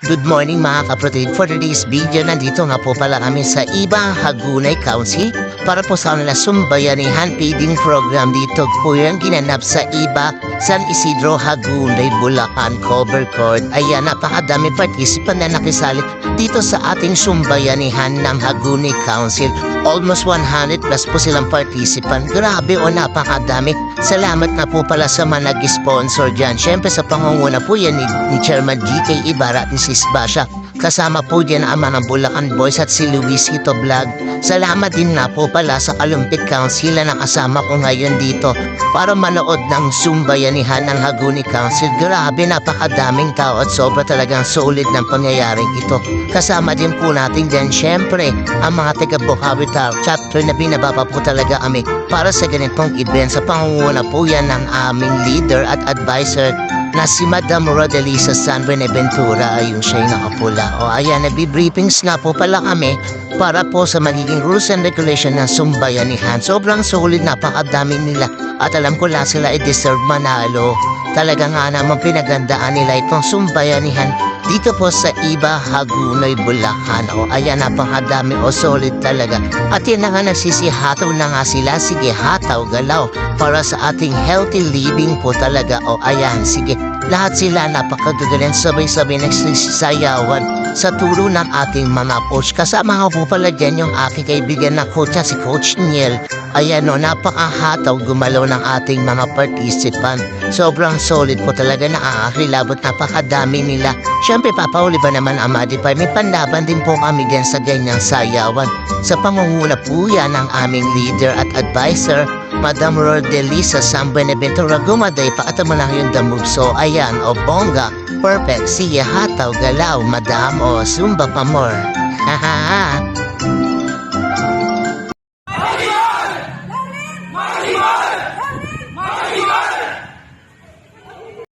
Good morning mga kapatid. For today's video, nandito nga po pala kami sa Iba Hagunay Council para po sa kanila sumbayanihan feeding program. Dito po yan ginanap sa Iba San Isidro, Hagunay, Bulacan, Covercord. Ayan, napakadami participant na nakisali dito sa ating sumbayanihan ng Hagunay Council. Almost 100 plus po silang participant. Grabe o napakadami. Salamat na po pala sa mga nag-sponsor dyan. Siyempre sa pangunguna po yan ni Chairman GK Ibarra at ni Sis Basha. Kasama po dyan ang mga Bulacan Boys at si Luisito Vlog. Salamat din na po pala sa Olympic Council na nakasama ko ngayon dito para manood ng sumbayanihan ng Hagunay Council. Grabe, napakadaming tao at sobra talagang solid ng pangyayaring ito. Kasama din po natin dyan syempre ang mga taga-Bukawi chapter na binababa po talaga kami para sa ganitong event. Sa pangunguna po yan ng aming leader at advisor na si Madam Rodelisa San Buenaventura. Ayun siya yung nakapula. O ayan, nagbi-briefings nga po pala kami para po sa magiging rules and regulation ng sumbayanihan. Sobrang solid, napakadami nila at alam ko lang sila i-deserve manalo. Talaga nga naman pinagandaan nila itong sumbayanihan dito po sa Iba Hagunay, Bulacan. O ayan, napakadami o solid talaga. At yan na nga, nagsisihataw na nga sila. Sige, hataw, galaw para sa ating healthy living po talaga. O ayan, sige, lahat sila napakagagaling, sabay-sabay nagsisisayawan sa turo ng ating mga coach. Kasama ko po pala dyan yung aking kaibigan na coach na si Coach Niel. Ayan o, napakahataw gumalaw ng ating mga participant. Sobrang solid po talaga, nakakakilabot, napakadami nila. Siyempre, papauli ba naman ang Madipay? May panlaban din po kami dyan sa ganyang sayawan. Sa pangunguna po yan ng aming leader at advisor, Madam Rodelisa San Buenaventura. Gumaday, pakita mo lang yung the move. So, ayan, o bongga, perfect. Sige, hataw, galaw, madam, o zumba pa more. Haha.